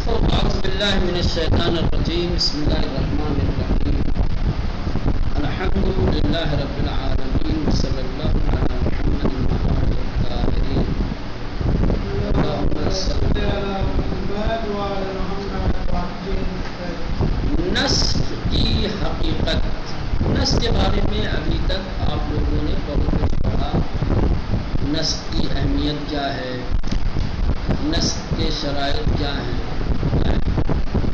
أعوذ بالله من الشيطان الرجيم. بسم الله الرحمن الرحيم. الحمد لله رب العالمين وصلى الله على محمد وآله الطاهرين. اللهم صل على محمد وعلى محمد. نسخ کی حقیقت، نسخ کے بارے میں ابھی تک آپ لوگوں نے بہت کچھ پڑھا. نسخ کی اہمیت کیا ہے، نسخ کے شرائط کیا ہیں،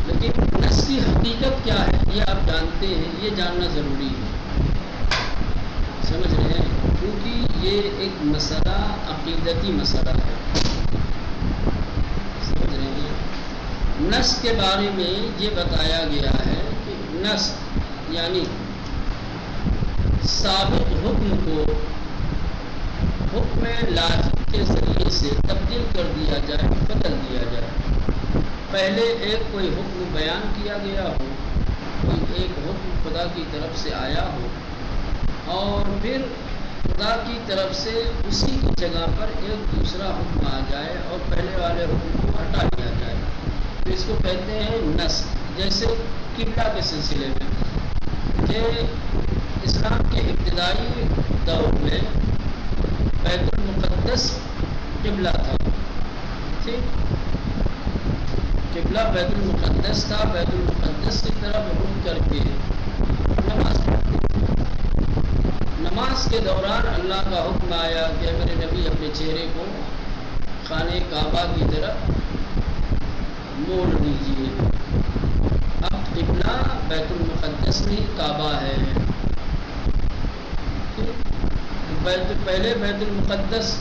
لیکن نسخ کی حقیقت کیا ہے یہ آپ جانتے ہیں. یہ جاننا ضروری ہے، سمجھ رہے ہیں، کیونکہ یہ ایک مسئلہ عقیدتی مسئلہ ہے. سمجھ رہے ہیں. نسخ کے بارے میں یہ بتایا گیا ہے کہ نسخ یعنی ثابت حکم کو حکم لاحق کے ذریعے سے تبدیل کر دیا جائے، بدل دیا جائے. پہلے ایک کوئی حکم بیان کیا گیا ہو، کوئی ایک حکم خدا کی طرف سے آیا ہو، اور پھر خدا کی طرف سے اسی کی جگہ پر ایک دوسرا حکم آ جائے اور پہلے والے حکم کو ہٹا دیا جائے، تو اس کو کہتے ہیں نسخ. جیسے قبلہ کے سلسلے میں کہ اسلام کے ابتدائی دور میں بیت المقدس قبلہ تھا. ٹھیک، قبلہ بیت المقدس تھا. بیت المقدس کی طرف رخ کر کے نماز پڑھتے. نماز کے دوران اللہ کا حکم آیا کہ میرے نبی اپنے چہرے کو خانہ کعبہ کی طرف موڑ دیجیے. اب قبلہ بیت المقدس میں کعبہ ہے. پہلے بیت المقدس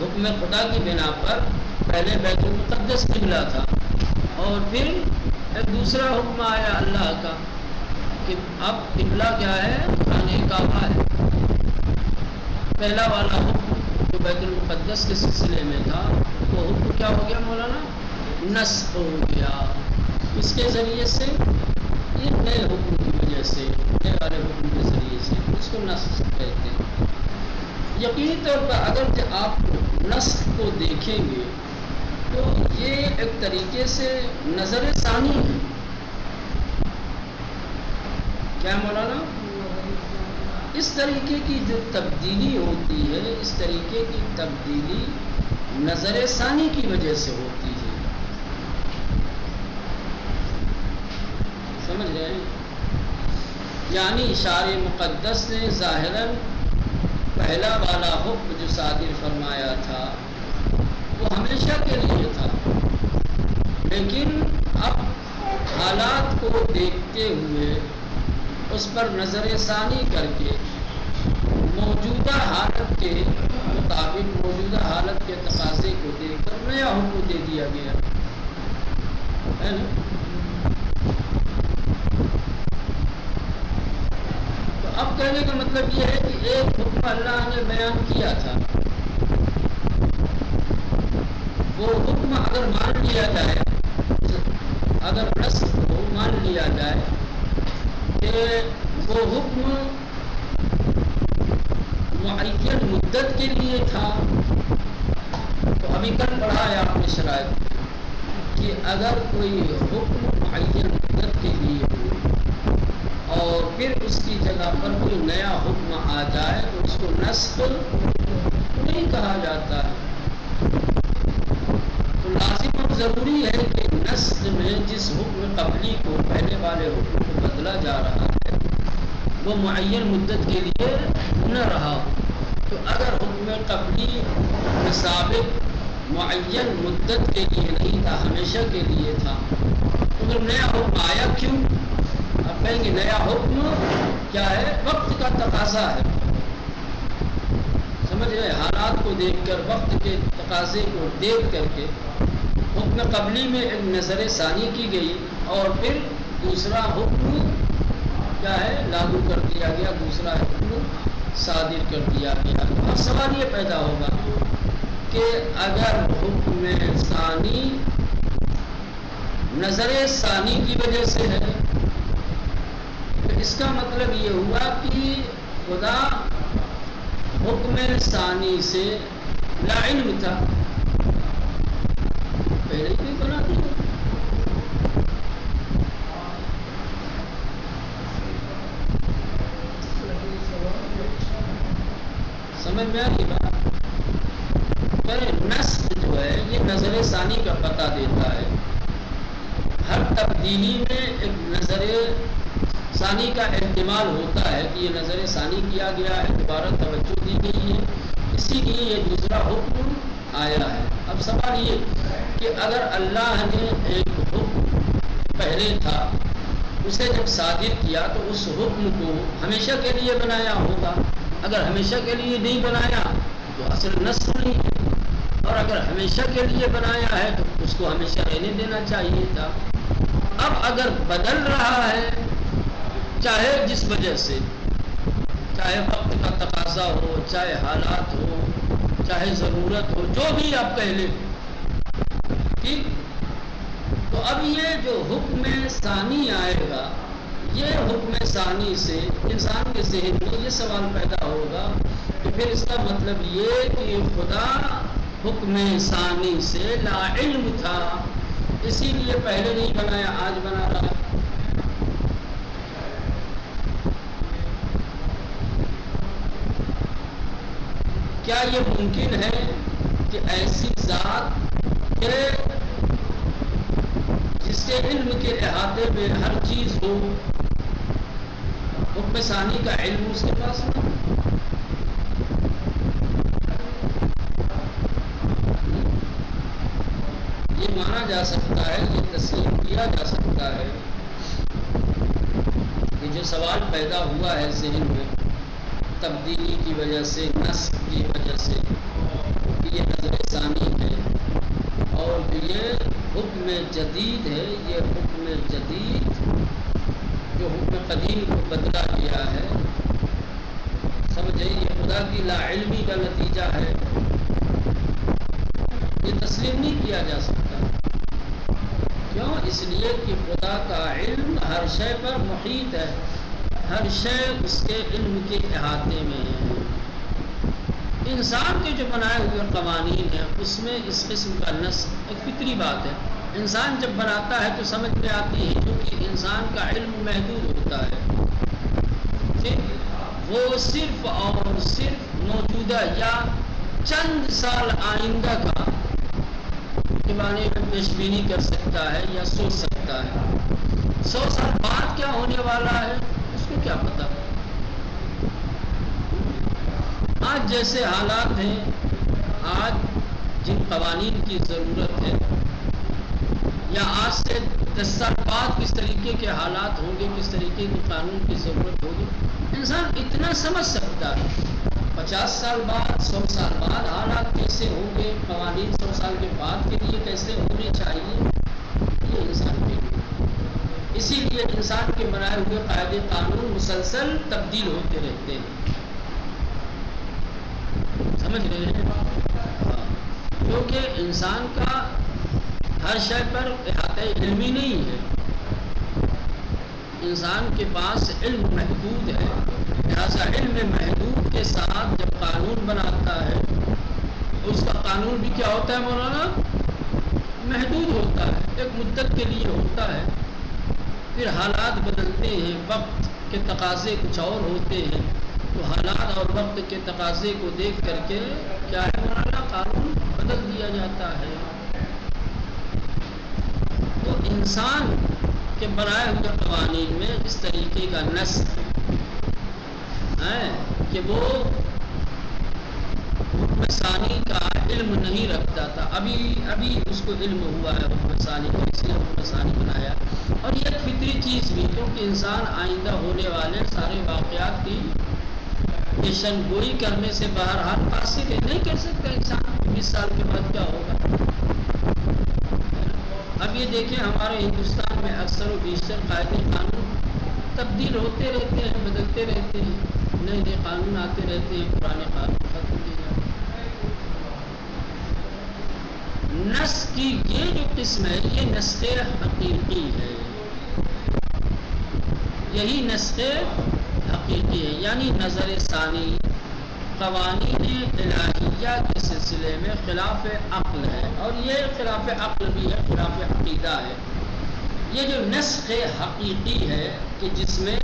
حکم خدا کی بنا پر پہلے بیت المقدس قبلہ تھا، اور پھر ایک دوسرا حکم آیا اللہ کا کہ اب قبلہ کیا ہے، خانہ کعبہ ہے. پہلا والا حکم جو بیت المقدس کے سلسلے میں تھا وہ حکم کیا ہو گیا مولانا؟ نسخ ہو گیا. اس کے ذریعے سے یہ نئے حکم کی وجہ سے، نئے والے حکم کے ذریعے سے اس کو نسخ کہتے ہیں. یقینی طور پر اگر آپ نسخ کو دیکھیں گے تو یہ ایک طریقے سے نظر ثانی ہے. کیا مولانا؟ اس طریقے کی جو تبدیلی ہوتی ہے، اس طریقے کی تبدیلی نظر ثانی کی وجہ سے ہوتی ہے. سمجھ رہے ہیں؟ یعنی شارع مقدس نے ظاہراً پہلا والا حکم جو صادر فرمایا تھا وہ ہمیشہ کے لیے تھا، لیکن اب حالات کو دیکھتے ہوئے اس پر نظر ثانی کر کے موجودہ حالت کے مطابق، موجودہ حالت کے تقاضے کو دیکھ کر نیا حکم دے دیا گیا ہے نا. اب کہنے کا مطلب یہ ہے کہ ایک حکم اللہ نے بیان کیا تھا، وہ حکم اگر مان لیا جائے، اگر نسخ کو مان لیا جائے کہ وہ حکم معین مدت کے لیے تھا، تو ابھی کل پڑھا ہے آپ نے شرائط کہ اگر کوئی حکم معین مدت کے لیے ہو اور پھر اس کی جگہ پر کوئی نیا حکم آ جائے تو اس کو نسخ نہیں کہا جاتا ہے. تو لازم اور ضروری ہے کہ نسخ میں جس حکم قبلی کو پہلے والے حکم کو بدلا جا رہا ہے وہ معین مدت کے لیے نہ رہا ہو. تو اگر حکم قبلی سابق معین مدت کے لیے نہیں تھا، ہمیشہ کے لیے تھا، تو جب نیا حکم آیا کیوں؟ اب کہیں گے نیا حکم کیا ہے؟ وقت کا تقاضا ہے. سمجھ رہے؟ حالات کو دیکھ کر، وقت کے تقاضے کو دیکھ کر کے حکم قبلی میں ایک نظر ثانی کی گئی اور پھر دوسرا حکم کیا ہے لاگو کر دیا گیا، دوسرا حکم صادر کر دیا گیا. اب سوال یہ پیدا ہوگا کہ اگر حکم ثانی نظر ثانی کی وجہ سے ہے تو اس کا مطلب یہ ہوا کہ خدا حکم ثانی سے لا علم تھا، پہلے ہی بنا دیا. نظر ثانی کا پتہ دیتا ہے۔ ہر تبدیلی میں ایک نظر ثانی کا احتمال ہوتا ہے کہ یہ نظر ثانی کیا گیا ہے، دوبارہ توجہ دی گئی ہے، اسی لیے یہ دوسرا حکم آیا ہے۔ اب سوال یہ کہ اگر اللہ نے ایک حکم پہلے تھا اسے جب صادر کیا تو اس حکم کو ہمیشہ کے لیے بنایا ہوگا، اگر ہمیشہ کے لیے نہیں بنایا تو اصل نسخ نہیں ہے، اور اگر ہمیشہ کے لیے بنایا ہے تو اس کو ہمیشہ رہنے دینا چاہیے تھا۔ اب اگر بدل رہا ہے چاہے جس وجہ سے، چاہے وقت کا تقاضا ہو، چاہے حالات ہو، چاہے ضرورت ہو، جو بھی آپ کہہ لیں، ٹھیک، تو اب یہ جو حکم ثانی آئے گا، یہ حکم ثانی سے انسان کے ذہن میں یہ سوال پیدا ہوگا کہ پھر اس کا مطلب یہ کہ خدا حکم ثانی سے لا علم تھا، اسی لیے پہلے نہیں بنایا آج بنا رہا ہے۔ کیا یہ ممکن ہے کہ ایسی ذات کہ جس کے علم کے احاطے میں ہر چیز ہو، حکم ثانی کا علم اس کے پاس ہو؟ یہ مانا جا سکتا ہے، یہ تسلیم کیا جا سکتا ہے کہ جو سوال پیدا ہوا ہے ذہن میں تبدیلی کی وجہ سے، نسخ کی وجہ سے، کہ یہ نظر ثانی ہے اور یہ حکم جدید ہے، یہ حکم جدید جو حکم قدیم کو بدلا گیا ہے، سمجھے، یہ خدا کی لا علمی کا نتیجہ ہے، یہ تسلیم نہیں کیا جا سکتا۔ کیوں؟ اس لیے کہ خدا کا علم ہر شے پر محیط ہے، ہر شے اس کے علم کے احاطے میں ہے۔ انسان کے جو بنائے ہوئے قوانین ہیں اس میں اس قسم کا نسخ ایک فطری بات ہے، انسان جب بناتا ہے تو سمجھ میں آتی ہے، کیونکہ انسان کا علم محدود ہوتا ہے، ٹھیک، وہ صرف اور صرف موجودہ یا چند سال آئندہ کا کے بارے میں پیش بینی کر سکتا ہے یا سوچ سکتا ہے۔ 100 سال بعد کیا ہونے والا ہے اس کو کیا پتا؟ آج جیسے حالات ہیں، آج جن قوانین کی ضرورت ہے، یا آج سے 10 سال بعد کس طریقے کے حالات ہوں گے، کس طریقے کے قانون کی ضرورت ہوگی، انسان اتنا سمجھ سکتا ہے۔ 50 سال بعد، 100 سال بعد حالات کیسے ہوں گے، قوانین 100 سال کے بعد کے لیے کیسے ہونے چاہیے، یہ انسان کے لیے، اسی لیے انسان کے بنائے ہوئے قاعدے قانون مسلسل تبدیل ہوتے رہتے ہیں، سمجھ رہے ہیں؟ کیونکہ انسان کا ہر شے پر احاطہ علمی نہیں ہے، انسان کے پاس علم محدود ہے، لہذا علم محدود کے ساتھ جب قانون بناتا ہے اس کا قانون بھی کیا ہوتا ہے مولانا؟ محدود ہوتا ہے، ایک مدت کے لیے ہوتا ہے، پھر حالات بدلتے ہیں، وقت کے تقاضے کچھ اور ہوتے ہیں، تو حالات اور وقت کے تقاضے کو دیکھ کر کے کیا ہے مولانا، قانون بدل دیا جاتا ہے۔ تو انسان کے بنائے ہوئے قوانین میں اس طریقے کا نسخ ہے کہ وہ حکم ثانی کا علم نہیں رکھتا تھا، ابھی اس کو علم ہوا ہے حکم ثانی کو، اس لیے حکم ثانی بنایا۔ اور یہ ایک فطری چیز بھی، کیونکہ انسان آئندہ ہونے والے سارے واقعات کی پیشن گوئی کرنے سے بہرحال قاصر ہے، نہیں کر سکتا انسان 20 سال کے بعد کیا ہوگا۔ اب یہ دیکھیں ہمارے ہندوستان میں اکثر و بیشتر قاعدے قانون تبدیل ہوتے رہتے ہیں، بدلتے رہتے ہیں، نئے نئے قانون آتے رہتے ہیں، پرانے قانون ختم کیے جاتے ہیں۔ نسخ کی یہ جو قسم ہے یہ نسخ حقیقی ہے، یہی نسخ حقیقی ہے، یعنی نظر ثانی قوانین الہیہ کے سلسلے میں خلاف عقل ہے، اور یہ خلاف عقل بھی ہے، خلاف عقیدہ ہے۔ یہ جو نسخ حقیقی ہے کہ جس میں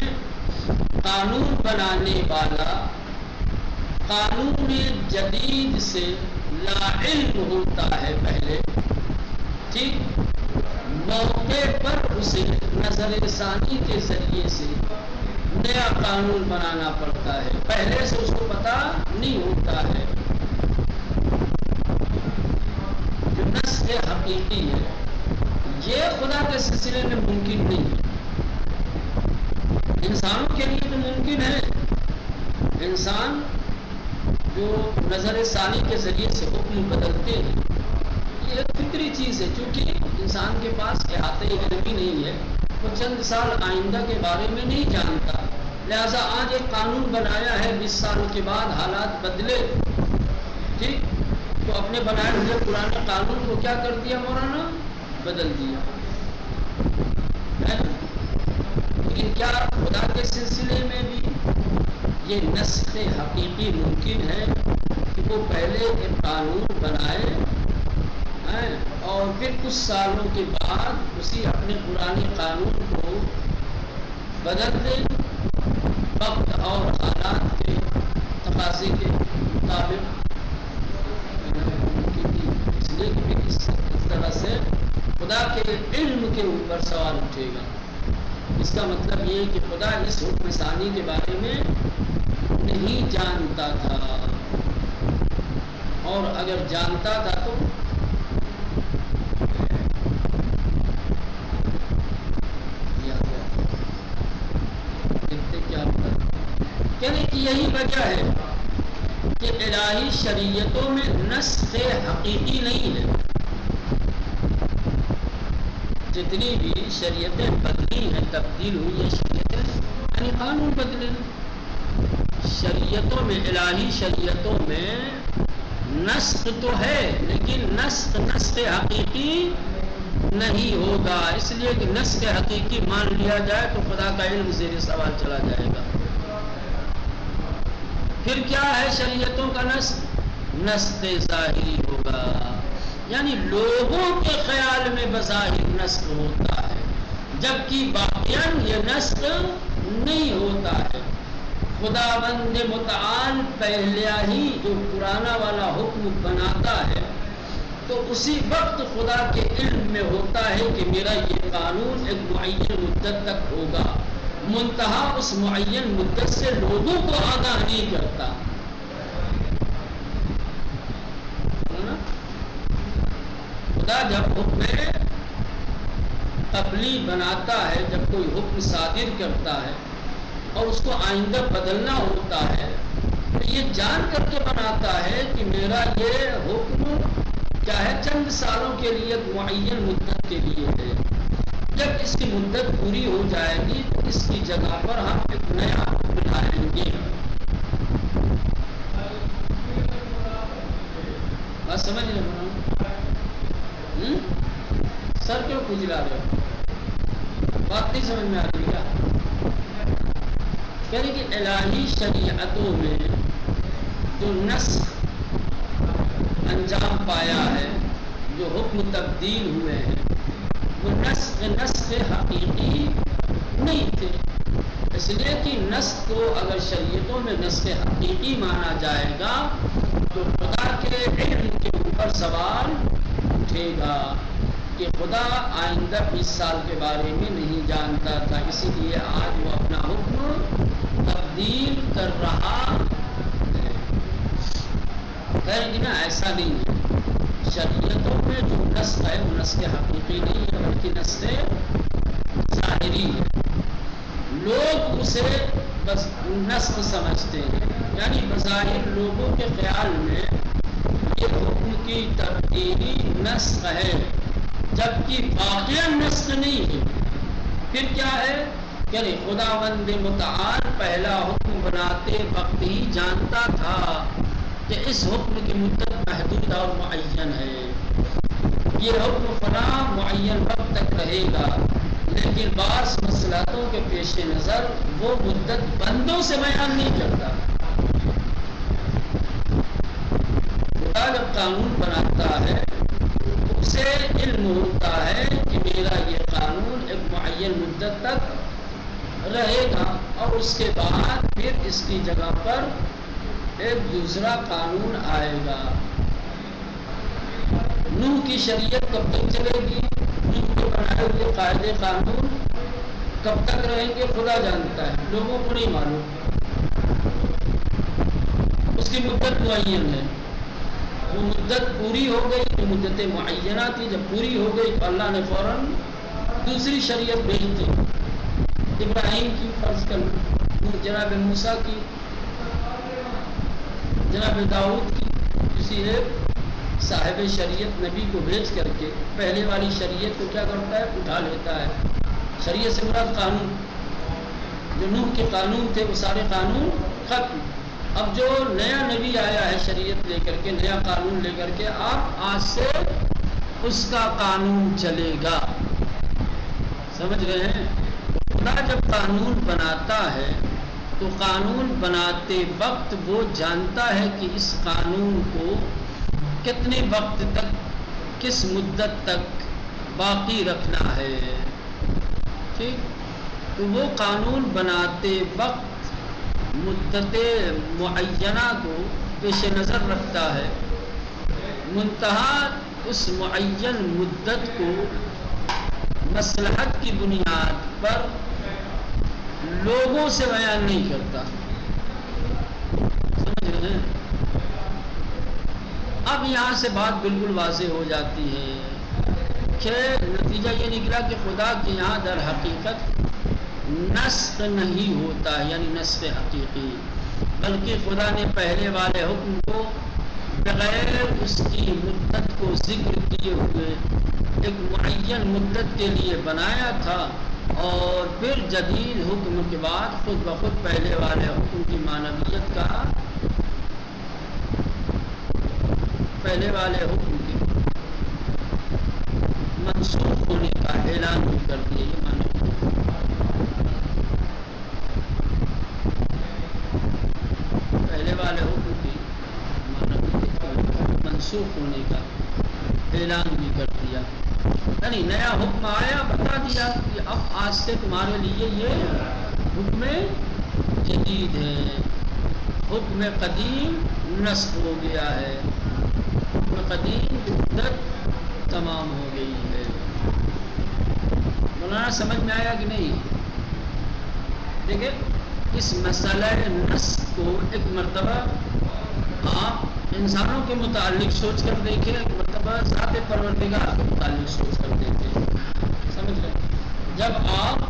قانون بنانے والا قانون جدید سے لا علم ہوتا ہے پہلے، نظر ثانی کے ذریعے سے نیا قانون بنانا پڑتا ہے، پہلے سے اس کو پتہ نہیں ہوتا ہے۔ جو نسخ حقیقی ہے یہ خدا کے سلسلے میں ممکن نہیں ہے، انسانوں کے لیے تو ممکن ہے۔ انسان جو نظر ثانی کے ذریعے سے حکم بدلتے ہیں یہ ایک فطری چیز ہے، چونکہ انسان کے پاس احاطہ علمی نہیں ہے، وہ چند سال آئندہ کے بارے میں نہیں جانتا، لہذا آج ایک قانون بنایا ہے، 20 سال کے بعد حالات بدلے، ٹھیک، تو اپنے بنائے ہوئے پرانے قانون کو کیا کر دیا مولانا؟ بدل دیا ہے نا؟ لیکن کیا خدا کے سلسلے میں بھی یہ نسخ حقیقی ممکن ہے کہ وہ پہلے ایک قانون بنائے اور پھر کچھ سالوں کے بعد اسی اپنے پرانے قانون کو بدل دے وقت اور حالات کے تقاضے کے مطابق؟ اس لیے کہ اس طرح سے خدا کے علم کے اوپر سوال اٹھے گا۔ اس کا مطلب یہ کہ خدا اس حکم ثانی کے بارے میں نہیں جانتا تھا، اور اگر جانتا تھا تو کہنے کی یہی وجہ ہے کہ الہی شریعتوں میں نسخ حقیقی نہیں ہے۔ جتنی بھی شریعتیں بدلی ہیں، تبدیل ہوئی ہیں شریعتیں، یعنی قانون بدلے، شریعتوں میں، الہی شریعتوں میں نسخ تو ہے لیکن نسخ حقیقی نہیں ہوگا، اس لیے کہ نسخ حقیقی مان لیا جائے تو خدا کا علم زیر سوال چلا جائے گا۔ پھر کیا ہے شریعتوں کا نسخ ظاہری ہوگا، یعنی لوگوں کے خیال میں بظاہر نسخ ہوتا ہے، جبکہ باقیاً یہ نسخ نہیں ہوتا ہے۔ خداوند متعال پہلے ہی جو پرانا والا حکم بناتا ہے تو اسی وقت خدا کے علم میں ہوتا ہے کہ میرا یہ قانون ایک معین مدت تک ہوگا، منتہا اس معین مدت سے لوگوں کو آگاہ نہیں کرتا۔ خدا جب حکم قبلی بناتا ہے، جب کوئی حکم صادر کرتا ہے اور اس کو آئندہ بدلنا ہوتا ہے تو یہ جان کر کے بناتا ہے کہ میرا یہ حکم کیا ہے، چند سالوں کے لیے، معین مدت کے لیے ہے، جب اس کی مدت پوری ہو جائے گی تو اس کی جگہ پر ہم ایک نیا حکم لائیں گے۔ بات سمجھ رہے ہو؟ سر کیوں کھجلا رہے ہو؟ بات نہیں سمجھ میں آ رہی کیا؟ یعنی کہ الہی شریعتوں میں جو نسخ انجام پایا ہے، جو حکم تبدیل ہوئے ہیں، وہ نسخ حقیقی نہیں تھے، اس لیے کہ نسخ کو اگر شریعتوں میں نسخ حقیقی مانا جائے گا تو خدا کے علم کے اوپر سوال اٹھے گا کہ خدا آئندہ 20 سال کے بارے میں نہیں جانتا تھا، اسی لیے آج وہ اپنا حکم تبدیل کر رہا ہے۔ خیر نا، ایسا نہیں ہے، شریعتوں میں جو نسخ ہے وہ نسخ حقیقی نہیں ہے بلکہ نسخ ظاہری ہے، لوگ اسے بس نسخ سمجھتے ہیں، یعنی بظاہر لوگوں کے خیال میں یہ حکم کی تبدیلی نسخ ہے، جبکہ واقعہ نسخ نہیں ہے۔ پھر کیا ہے کہ خداوند متعال پہلا حکم بناتے وقت ہی جانتا تھا کہ اس حکم کی مدت محدود اور معین ہے، یہ حکم فلاں معین وقت تک رہے گا، لیکن بعض مصلحتوں کے پیش نظر وہ مدت بندوں سے بیان نہیں کرتا۔ خدا جب قانون بناتا ہے تو اسے علم ہوتا ہے کہ میرا یہ قانون ایک معین مدت تک رہے گا اور اس کے بعد پھر اس کی جگہ پر ایک دوسرا قانون آئے گا۔ نوح کی شریعت کب تک چلے گی؟ نوح کے بنائے ہوئے قاعدے قانون کب تک رہیں گے خدا جانتا ہے، لوگوں کو نہیں معلوم، اس کی مدت معین ہے، وہ مدت پوری ہو گئی، جو مدت معینہ تھی جب پوری ہو گئی تو اللہ نے فوراً دوسری شریعت بھیج دی، ابراہیم کی فرض کر، جناب موسیٰ کی، جناب داؤد کی، کسی ایک صاحب شریعت نبی کو بھیج کر کے پہلے والی شریعت کو کیا کرتا ہے، اٹھا لیتا ہے۔ شریعت سے مراد قانون، جو نوح کے قانون تھے وہ سارے قانون ختم، اب جو نیا نبی آیا ہے شریعت لے کر کے، نیا قانون لے کر کے، آپ آج سے اس کا قانون چلے گا، سمجھ رہے ہیں؟ خدا جب قانون بناتا ہے تو قانون بناتے وقت وہ جانتا ہے کہ اس قانون کو کتنے وقت تک، کس مدت تک باقی رکھنا ہے، ٹھیک؟ تو وہ قانون بناتے وقت مدت معینہ کو پیش نظر رکھتا ہے، منتہا اس معین مدت کو مصلحت کی بنیاد پر لوگوں سے بیان نہیں کرتا، سمجھ رہے ہیں؟ اب یہاں سے بات بالکل واضح ہو جاتی ہے کہ نتیجہ یہ نکلا کہ خدا کے یہاں در حقیقت نسخ نہیں ہوتا، یعنی نسخ حقیقی، بلکہ خدا نے پہلے والے حکم کو بغیر اس کی مدت کو ذکر کیے ہوئے ایک معین مدت کے لیے بنایا تھا، اور پھر جدید حکم کے بعد خود بخود پہلے والے حکم کی معنویت کا، پہلے والے حکم کے منسوخ ہونے کا اعلان بھی کر دیا، یہ معنی پہلے والے حکم کی معنویت منسوخ ہونے کا اعلان بھی کر دیا، یعنی نیا حکم آیا، بتا دیا کہ اب آج سے تمہارے لیے یہ حکم جدید ہے، حکم قدیم نسخ ہو گیا ہے، حکم قدیم کی مدت تمام ہو گئی ہے۔ مولانا سمجھ میں آیا کہ نہیں؟ دیکھیں اس مسئلہ نسخ کو ایک مرتبہ آپ انسانوں کے متعلق سوچ کر دیکھیں، ایک مرتبہ ذات پروردگار کے متعلق سوچ کر دیکھیں، سمجھ رہے؟ جب آپ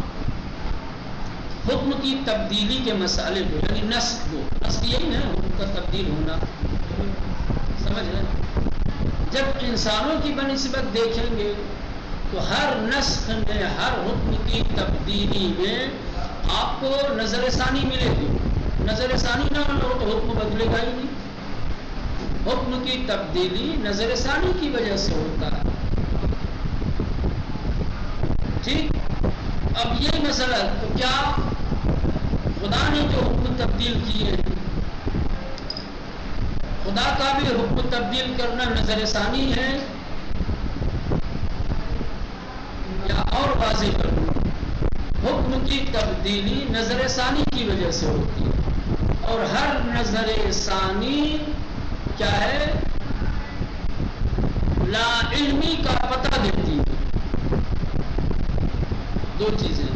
حکم کی تبدیلی کے مسئلے کو، یعنی نسخ کو، نسخ یہی نا حکم کا تبدیل ہونا، سمجھ رہے؟ جب انسانوں کی بنسبت دیکھیں گے تو ہر نسخ میں، ہر حکم کی تبدیلی میں آپ کو نظر ثانی ملے گی، نظر ثانی نہ ہو تو حکم بدلے گا ہی نہیں، حکم کی تبدیلی نظر ثانی کی وجہ سے ہوتا ہے، ٹھیک؟ اب یہ مسئلہ، تو کیا خدا نے جو حکم تبدیل کیے، خدا کا بھی حکم تبدیل کرنا نظر ثانی ہے، یا اور واضح کروں، حکم کی تبدیلی نظر ثانی کی وجہ سے ہوتی ہے، اور ہر نظر ثانی کیا ہے، لا علمی کا پتہ دیتی ہے، دو چیزیں،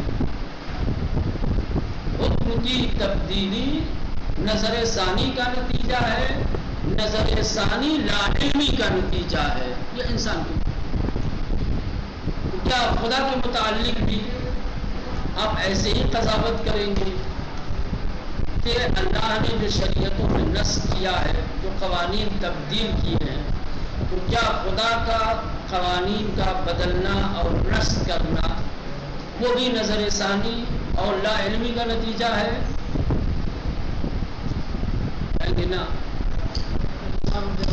حکم کی تبدیلی نظر ثانی کا نتیجہ ہے، نظر ثانی لا علمی کا نتیجہ ہے، یہ انسان کی، کیا خدا کے متعلق بھی آپ ایسے ہی قضاوت کریں گے کہ اللہ نے جو شریعتوں میں نسخ کیا ہے، جو قوانین تبدیل کیے ہیں، تو کیا خدا کا قوانین کا بدلنا اور نسخ کرنا وہ بھی نظر ثانی اور لا علمی کا نتیجہ ہے؟ کہ نا؟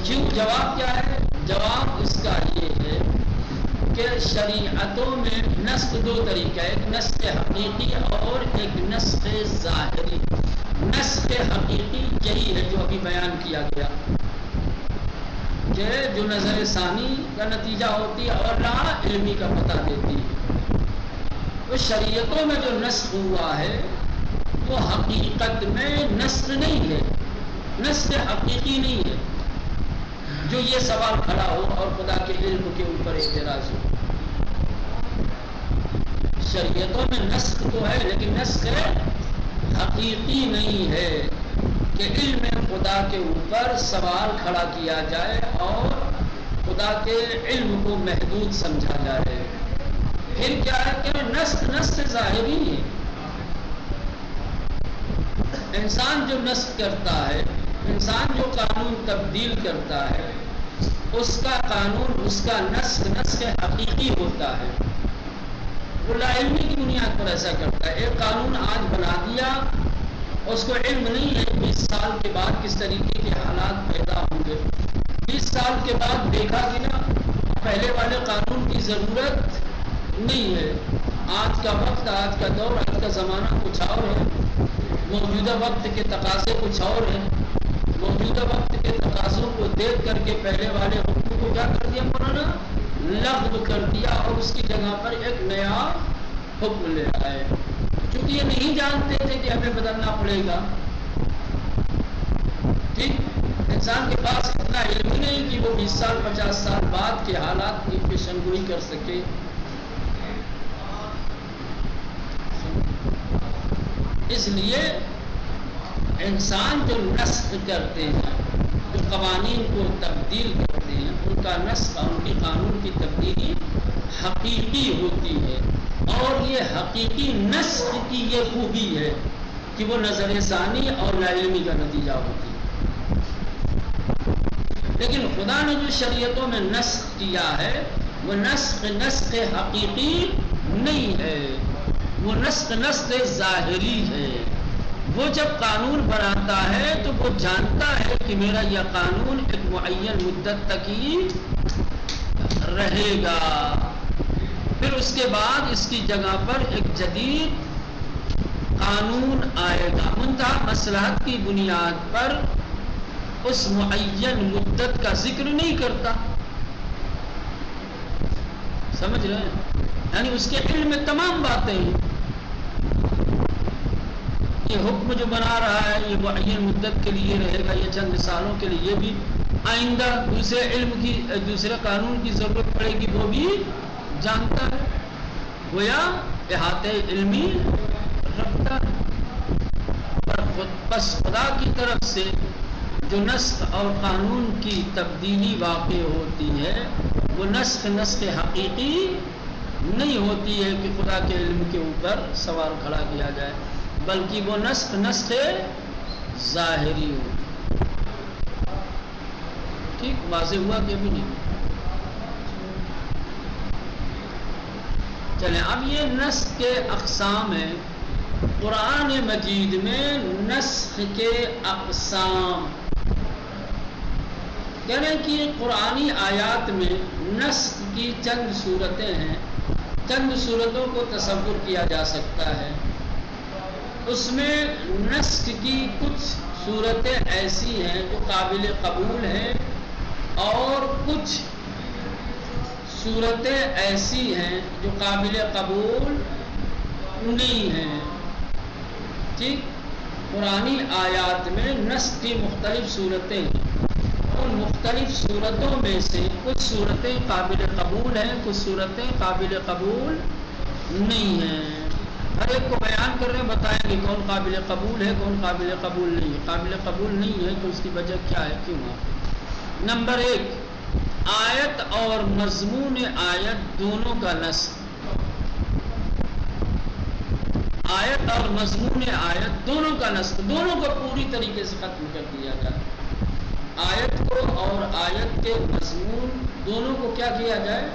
کیوں؟ جواب کیا ہے؟ جواب اس کا یہ ہے کہ شریعتوں میں نسخ دو طریقہ ہے، ایک نسخ حقیقی اور ایک نسخ ظاہری۔ نسخ حقیقی یہی ہے جو ابھی بیان کیا گیا کہ جو نظر ثانی کا نتیجہ ہوتی ہے اور لا علمی کا پتہ دیتی ہے۔ تو شریعتوں میں جو نسخ ہوا ہے وہ حقیقت میں نسخ نہیں ہے، نسخ حقیقی نہیں ہے، جو یہ سوال کھڑا ہو اور خدا کے علم کے اوپر اعتراض ہو۔ شریعتوں میں نسخ تو ہے لیکن نسخ حقیقی نہیں ہے کہ علم خدا کے اوپر سوال کھڑا کیا جائے اور خدا کے علم کو محدود سمجھا جائے. پھر کیا ہے کہ نسخ ظاہری ہے. انسان جو نسخ کرتا ہے، انسان جو قانون تبدیل کرتا ہے، اس کا قانون، اس کا نسخ حقیقی ہوتا ہے. وہ لا علمی کی بنیاد پر ایسا کرتا ہے. ایک قانون آج بنا دیا، اس کو علم نہیں ہے 20 سال کے بعد کس طریقے کے حالات پیدا ہوں گے. 20 سال کے بعد دیکھا کہ نا پہلے والے قانون کی ضرورت نہیں ہے. آج کا وقت، آج کا دور، آج کا زمانہ کچھ اور ہے. موجودہ وقت کے تقاضے کچھ اور ہیں. موجودہ وقت کے تقاضوں کو دیکھ کر کے پہلے والے حکم کو کیا کر دیا مولانا؟ لغو کر دیا اور اس کی جگہ پر ایک نیا حکم لے آئے. چونکہ یہ نہیں جانتے تھے کہ ہمیں بدلنا پڑے گا. ٹھیک، انسان کے پاس اتنا علم ہی نہیں کہ وہ 20 سال 50 سال بعد کے حالات کی پیشن گوئی کر سکے. اس لیے انسان جو نسخ کرتے ہیں، جو قوانین کو تبدیل کرتے ہیں، ان کا نسخ اور ان کے قانون کی تبدیلی حقیقی ہوتی ہے. اور یہ حقیقی نسخ کی یہ خوبی ہے کہ وہ نظر ثانی اور لا علمی کا نتیجہ ہوتی ہے. لیکن خدا نے جو شریعتوں میں نسخ کیا ہے وہ نسخ حقیقی نہیں ہے. وہ نسخ ظاہری ہے. وہ جب قانون بناتا ہے تو وہ جانتا ہے کہ میرا یہ قانون ایک معین مدت تک ہی رہے گا، پھر اس کے بعد اس کی جگہ پر ایک جدید قانون آئے گا. منتہا مصلحت کی بنیاد پر اس معین مدت کا ذکر نہیں کرتا. سمجھ رہے ہیں؟ یعنی اس کے علم میں تمام باتیں ہیں. یہ حکم جو بنا رہا ہے یہ معین مدت کے لیے رہے گا، یہ چند سالوں کے لیے. یہ بھی آئندہ دوسرے علم کی، دوسرے قانون کی ضرورت پڑے گی، وہ بھی جانتا ہے. گویا احاطہ علمی رکھتا ہے. بس خدا کی طرف سے جو نسخ اور قانون کی تبدیلی واقع ہوتی ہے وہ نسخ حقیقی نہیں ہوتی ہے کہ خدا کے علم کے اوپر سوال کھڑا کیا جائے، بلکہ وہ نسخ ظاہری ہو. ٹھیک، واضح ہوا کہ بھی نہیں؟ چلیں، اب یہ نسخ کے اقسام ہیں. قرآن مجید میں نسخ کے اقسام یعنی کہ قرآنی آیات میں نسخ کی چند صورتیں ہیں. چند صورتوں کو تصور کیا جا سکتا ہے. اس میں نسخ کی کچھ صورتیں ایسی ہیں جو قابل قبول ہیں اور کچھ صورتیں ایسی ہیں جو قابل قبول نہیں ہیں. ٹھیک، قرآنی آیات میں نسخ کی مختلف صورتیں ہیں. ان مختلف صورتوں میں سے کچھ صورتیں قابل قبول ہیں، کچھ صورتیں قابل قبول نہیں ہیں. ہر ایک کو بیان کر رہے ہیں، بتائیں گے کون قابل قبول ہے کون قابل قبول نہیں ہے. قابل قبول نہیں ہے تو اس کی وجہ کیا ہے، کیوں ہے؟ نمبر 1، آیت اور مضمون آیت دونوں کا نسخ. آیت اور مضمون آیت دونوں کا نسخ، دونوں کو پوری طریقے سے ختم کر دیا جائے. آیت کو اور آیت کے مضمون دونوں کو کیا کیا جائے؟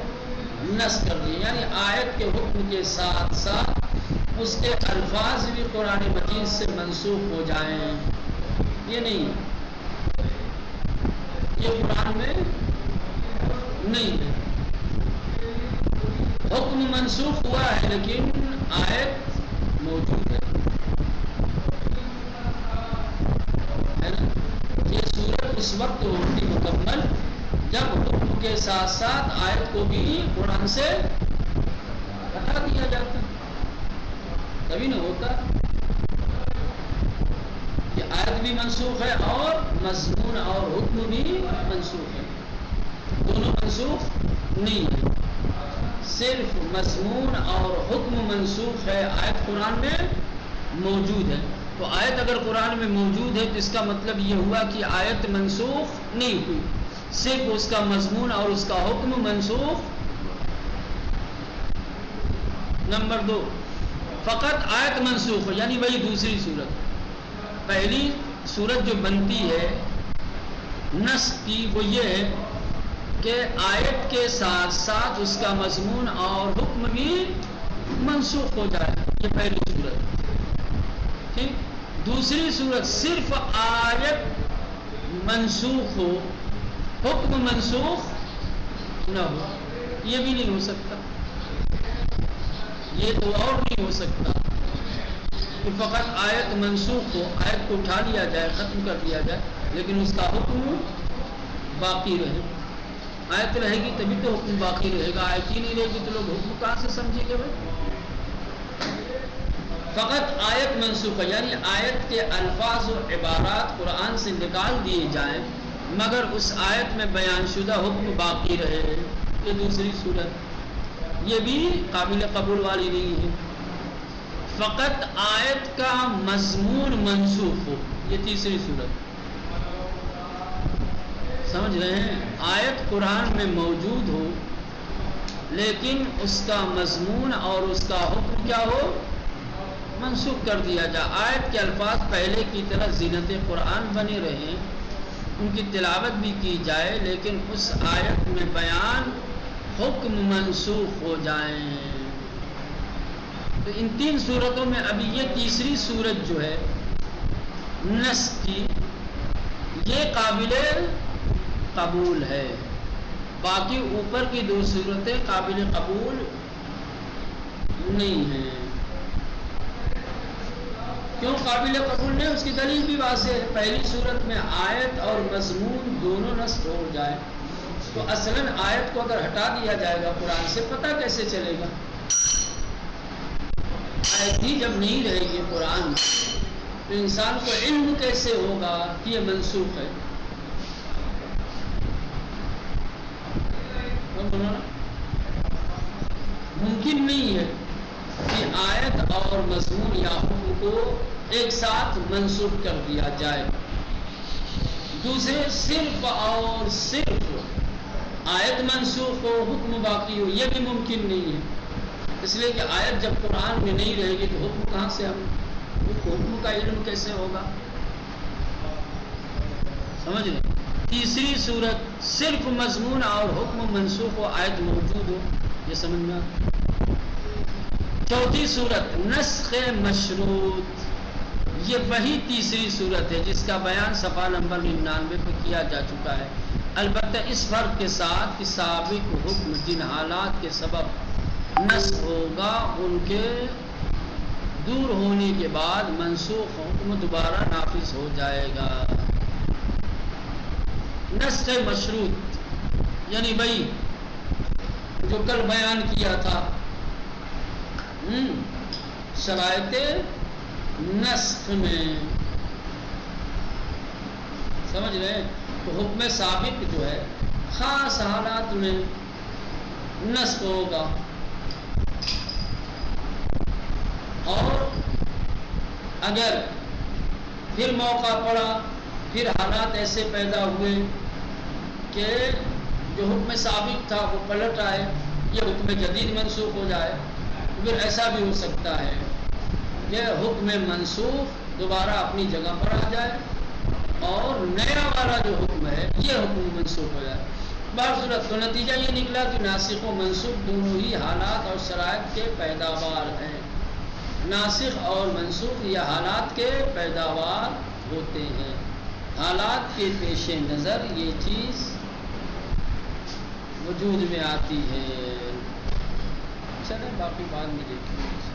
نسخ کر دیا. یعنی آیت کے حکم کے ساتھ ساتھ اس کے الفاظ بھی قرآن مجید سے منسوخ ہو جائیں. یہ نہیں، یہ قرآن میں نہیں ہے. حکم منسوخ ہوا ہے لیکن آیت موجود ہے نا. یہ صورت اس وقت ہوتی مکمل جب حکم کے ساتھ ساتھ آیت کو بھی قرآن سے ہٹا دیا جاتا، تبھی نہ ہوتا. یہ آیت بھی منسوخ ہے اور مضمون اور حکم بھی منسوخ ہے، دونوں منسوخ نہیں ہے. صرف مضمون اور حکم منسوخ ہے آیت قرآن میں موجود ہے. تو آیت اگر قرآن میں موجود ہے تو اس کا مطلب یہ ہوا کہ آیت منسوخ نہیں ہوئی، صرف اس کا مضمون اور اس کا حکم منسوخ. نمبر 2، فقط آیت منسوخ ہو، یعنی وہی دوسری صورت. پہلی صورت جو بنتی ہے نسخ کی وہ یہ ہے کہ آیت کے ساتھ ساتھ اس کا مضمون اور حکم بھی منسوخ ہو جائے، یہ پہلی صورت. ٹھیک. دوسری صورت صرف آیت منسوخ ہو، حکم منسوخ نہ ہو، یہ بھی نہیں ہو سکتا. یہ تو اور نہیں ہو سکتا کہ فقط آیت منسوخ ہو، آیت کو اٹھا لیا جائے، ختم کر دیا جائے، لیکن اس کا حکم باقی رہے. آیت رہے گی تبھی تو حکم باقی رہے گا، آیت ہی نہیں رہے گی تو لوگ حکم کہاں سے سمجھیں گے بھائی. فقط آیت منسوخ ہے، یعنی آیت کے الفاظ و عبارات قرآن سے نکال دیے جائیں مگر اس آیت میں بیان شدہ حکم باقی رہے. یہ دوسری صورت، یہ بھی قابل قبول والی نہیں ہے. فقط آیت کا مضمون منسوخ ہو، یہ تیسری صورت. سمجھ رہے ہیں؟ آیت قرآن میں موجود ہو لیکن اس کا مضمون اور اس کا حکم کیا ہو، منسوخ کر دیا جائے. آیت کے الفاظ پہلے کی طرح زینت قرآن بنے رہیں، ان کی تلاوت بھی کی جائے، لیکن اس آیت میں بیان حکم منسوخ ہو جائیں. تو ان تین صورتوں میں ابھی یہ تیسری صورت جو ہے نسخ کی، یہ قابل قبول ہے. باقی اوپر کی دو صورتیں قابل قبول نہیں ہیں. کیوں قابل قبول نہیں؟ اس کی دلیل بھی واضح ہے. پہلی صورت میں آیت اور مضمون دونوں نسخ ہو جائے تو اصلاً آیت کو اگر ہٹا دیا جائے گا قرآن سے، پتہ کیسے چلے گا؟ آیت ہی جب نہیں رہے گی قرآن میں تو انسان کو علم کیسے ہوگا کہ یہ منسوخ ہے؟ ممکن نہیں ہے کہ آیت اور مضمون یا حکم کو ایک ساتھ منسوخ کر دیا جائے. دوسرے صرف اور صرف آیت منسوخ ہو، حکم باقی ہو، یہ بھی ممکن نہیں ہے. اس لیے کہ آیت جب قرآن میں نہیں رہے گی تو حکم کہاں سے، ہم حکم کا علم کیسے ہوگا؟ سمجھ لیں. تیسری صورت صرف مضمون اور حکم منسوخ ہو، آیت موجود ہو، یہ سمجھ میں آتا. چوتھی صورت نسخ مشروط، یہ وہی تیسری صورت ہے جس کا بیان صفحہ نمبر 99 پہ کیا جا چکا ہے. البتہ اس فرق کے ساتھ کہ سابق حکم جن حالات کے سبب نسخ ہوگا ان کے دور ہونے کے بعد منسوخ حکم دوبارہ نافذ ہو جائے گا. نسخ مشروط یعنی وہی جو کل بیان کیا تھا، شرائط نسخ میں. سمجھ رہے ہیں؟ تو حکم سابق جو ہے خاص حالات میں نسخ ہوگا، اور اگر پھر موقع پڑا، پھر حالات ایسے پیدا ہوئے کہ جو حکم سابق تھا وہ پلٹ آئے، یہ حکم جدید منسوخ ہو جائے، پھر ایسا بھی ہو سکتا ہے کہ حکم منسوخ دوبارہ اپنی جگہ پر آ جائے اور نیا والا جو حکم ہے یہ حکم منسوخ ہو جائے. بعض صورت تو نتیجہ یہ نکلا کہ ناسخ و منسوخ دونوں ہی حالات اور شرائط کے پیداوار ہیں. ناسخ اور منسوخ یہ حالات کے پیداوار ہوتے ہیں. حالات کے پیش نظر یہ چیز وجود میں آتی ہے. چلیں باقی بعد میں دیکھیں.